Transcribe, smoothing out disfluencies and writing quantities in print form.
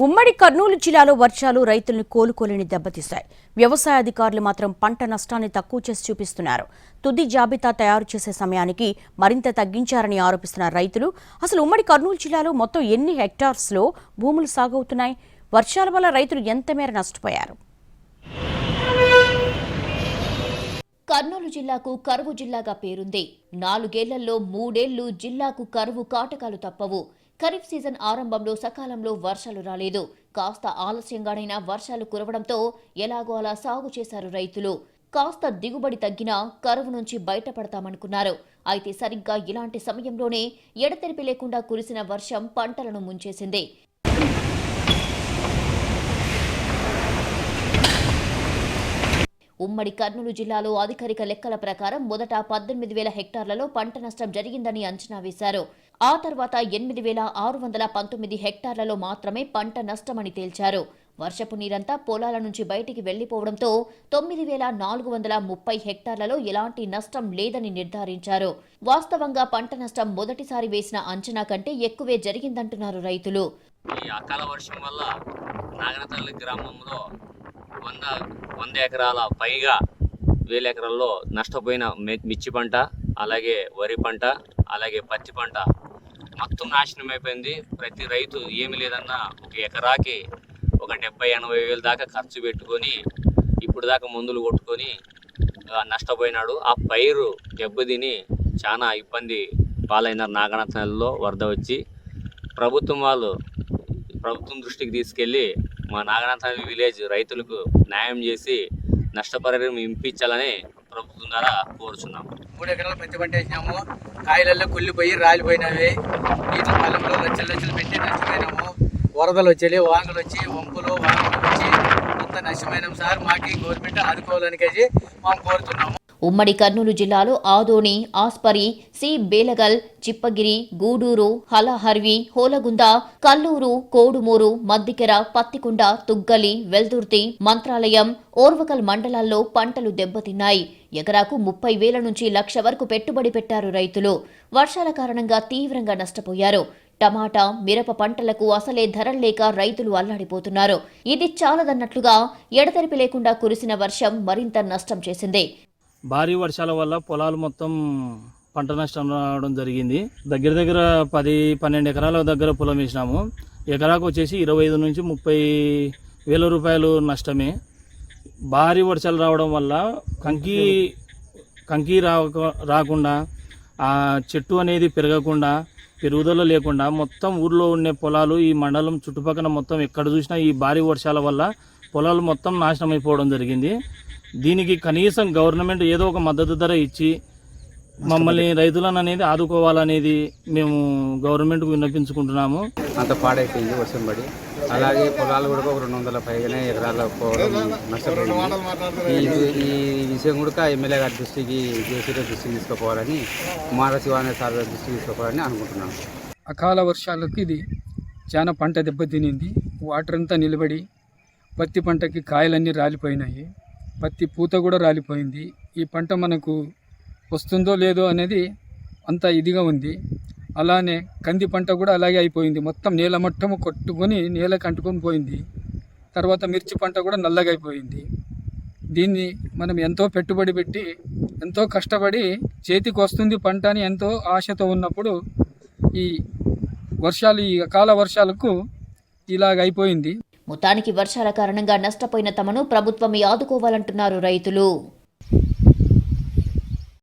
ఉమ్మడి కర్నూలు జిల్లాలో వర్షాలు రైతులను కోలుకోలేని దెబ్బతీశాయి. వ్యవసాయ అధికారులు మాత్రం పంట నష్టాన్ని తక్కువ చేసి చూపిస్తున్నారు. తుది జాబితా తయారు చేసే సమయానికి మరింత తగ్గించారని ఆరోపిస్తున్న రైతులు అసలు ఉమ్మడి కర్నూలు జిల్లాలో మొత్తం ఎన్ని హెక్టార్స్లో భూములు సాగవుతున్నాయి? వర్షాల వల్ల రైతులు ఎంత మేర నష్టపోయారు? కర్నూలు జిల్లాకు కరువు జిల్లాగా పేరుంది. 4 ఏళ్లలో 3 ఏళ్లు జిల్లాకు కరువు కాటకాలు తప్పవు. ఖరీఫ్ సీజన్ ఆరంభంలో సకాలంలో వర్షాలు రాలేదు. కాస్త ఆలస్యంగానైనా వర్షాలు కురవడంతో ఎలాగో అలా సాగు చేశారు రైతులు. కాస్త దిగుబడి తగ్గినా కరువు నుంచి బయటపడతామనుకున్నారు. అయితే సరిగ్గా ఇలాంటి సమయంలోనే ఎడతెరిపి లేకుండా కురిసిన వర్షం పంటలను ముంచేసింది. ఉమ్మడి కర్నూలు జిల్లాలో అధికారిక లెక్కల ప్రకారం మొదట 18,000 హెక్టార్లలో పంట నష్టం జరిగిందని అంచనా వేశారు. ఆ తర్వాత 8,619 హెక్టార్లలో మాత్రమే పంట నష్టమని తేల్చారు. వర్షపు నీరంతా పొలాల నుంచి బయటికి వెళ్లిపోవడంతో 9,430 హెక్టార్లలో ఎలాంటి నష్టం లేదని నిర్ధారించారు. వాస్తవంగా పంట నష్టం మొదటిసారి వేసిన అంచనా కంటే ఎక్కువే జరిగిందంటున్నారు రైతులు. ఈ అకాల వర్షం వల్ల నాగనతల్లి గ్రామంలో 100 ఎకరాల పైగా 1000 ఎకరాల్లో నష్టపోయిన మిర్చి పంట, అలాగే వరి పంట, అలాగే పత్తి పంట మొత్తం నాశనం అయిపోయింది. ప్రతి రైతు ఏమి లేదన్నా ఒక ఎకరాకి ఒక 70-80 వేలు దాకా ఖర్చు పెట్టుకొని ఇప్పుడు దాకా మందులు కొట్టుకొని నష్టపోయినాడు. ఆ పైరు దెబ్బతిని చాలా ఇబ్బంది పాలైనారు. నాగనతల్లిలో వరద వచ్చి ప్రభుత్వం దృష్టికి తీసుకెళ్ళి మా నాగనతల్లి విలేజ్ రైతులకు న్యాయం చేసి నష్టపరిహారం ఇప్పించాలని ప్రభుత్వం ద్వారా కోరుచున్నాము. 3 ఎకరాల పత్తి పంట వేసినాము. కాయలలో కుళ్ళిపోయి రాలిపోయినవి. నీటి పొలంలో లక్షలు పెట్టి నష్టపోయినాము. వరదలు వచ్చేవి, వానలు వచ్చి వంపులు వానలు వచ్చి అంత నష్టమైనాం సార్. మాకు గవర్నమెంట్ ఆదుకోవాలని కలిసి మేము కోరుతున్నాము. ఉమ్మడి కర్నూలు జిల్లాలో ఆదోని, ఆస్పరి, సి బేలగల్, చిప్పగిరి, గూడూరు, హలహర్వి, హోలగుంద, కల్లూరు, కోడుమూరు, మద్దికెర, పత్తికొండ, తుగ్గలి, వెల్దుర్తి, మంత్రాలయం, ఓర్వకల్ మండలాల్లో పంటలు దెబ్బతిన్నాయి. ఎకరాకు 30,000 నుంచి 1,00,000 వరకు పెట్టుబడి పెట్టారు రైతులు. వర్షాల కారణంగా తీవ్రంగా నష్టపోయారు. టమాటా, మిరప పంటలకు అసలే ధరలు లేక రైతులు అల్లాడిపోతున్నారు. ఇది చాలదన్నట్లుగా ఎడతెరిపి లేకుండా కురిసిన వర్షం మరింత నష్టం చేసింది. భారీ వర్షాల వల్ల పొలాలు మొత్తం పంట నష్టం రావడం జరిగింది. దగ్గర 10-12 ఎకరాల దగ్గర పొలం వేసినాము. ఎకరాకు వచ్చేసి 25 నుంచి 30 వేల రూపాయలు నష్టమే. భారీ వర్షాలు రావడం వల్ల కంకి రాకుండా, ఆ చెట్టు అనేది పెరగకుండా, పెరుగుదల లేకుండా మొత్తం ఊర్లో ఉండే పొలాలు, ఈ మండలం చుట్టుపక్కల మొత్తం ఎక్కడ చూసినా ఈ భారీ వర్షాల వల్ల పొలాలు మొత్తం నాశనం అయిపోవడం జరిగింది. దీనికి కనీసం గవర్నమెంట్ ఏదో ఒక మద్దతు ధర ఇచ్చి మమ్మల్ని రైతులను అనేది ఆదుకోవాలనేది మేము గవర్నమెంట్కు విన్నపించుకుంటున్నాము. అంత పాడైపోయింది వర్షం పడి. అలాగే పొలాలు కూడా ఒక 200 పైగానే ఎకరాల పోవడం నష్టపోయింది. ఈ విషయం కూడా ఎమ్మెల్యే గారి దృష్టికి, జేసీ దృష్టికి తీసుకుపోవాలని, కుమారశివానంద సార్ దృష్టికి తీసుకుపోవాలని అనుకుంటున్నాము. అకాల వర్షాలకు ఇది చాలా పంట దెబ్బతినింది. వాటర్ అంతా నిలబడి పత్తి పంటకి కాయలన్నీ రాలిపోయినాయి. పత్తి పూత కూడా రాలిపోయింది. ఈ పంట మనకు వస్తుందో లేదో అనేది అంత ఇదిగా ఉంది. అలానే కంది పంట కూడా అలాగే అయిపోయింది. మొత్తం నేల మట్టము కొట్టుకొని నేలకు అంటుకొని పోయింది. తర్వాత మిర్చి పంట కూడా నల్లగా అయిపోయింది. దీన్ని మనం ఎంతో పెట్టుబడి పెట్టి, ఎంతో కష్టపడి చేతికి వస్తుంది పంట అని ఎంతో ఆశతో ఉన్నప్పుడు ఈ అకాల వర్షాలకు ఇలాగ అయిపోయింది. మొత్తానికి వర్షాల కారణంగా నష్టపోయిన తమను ప్రభుత్వమే ఆదుకోవాలంటున్నారు రైతులు.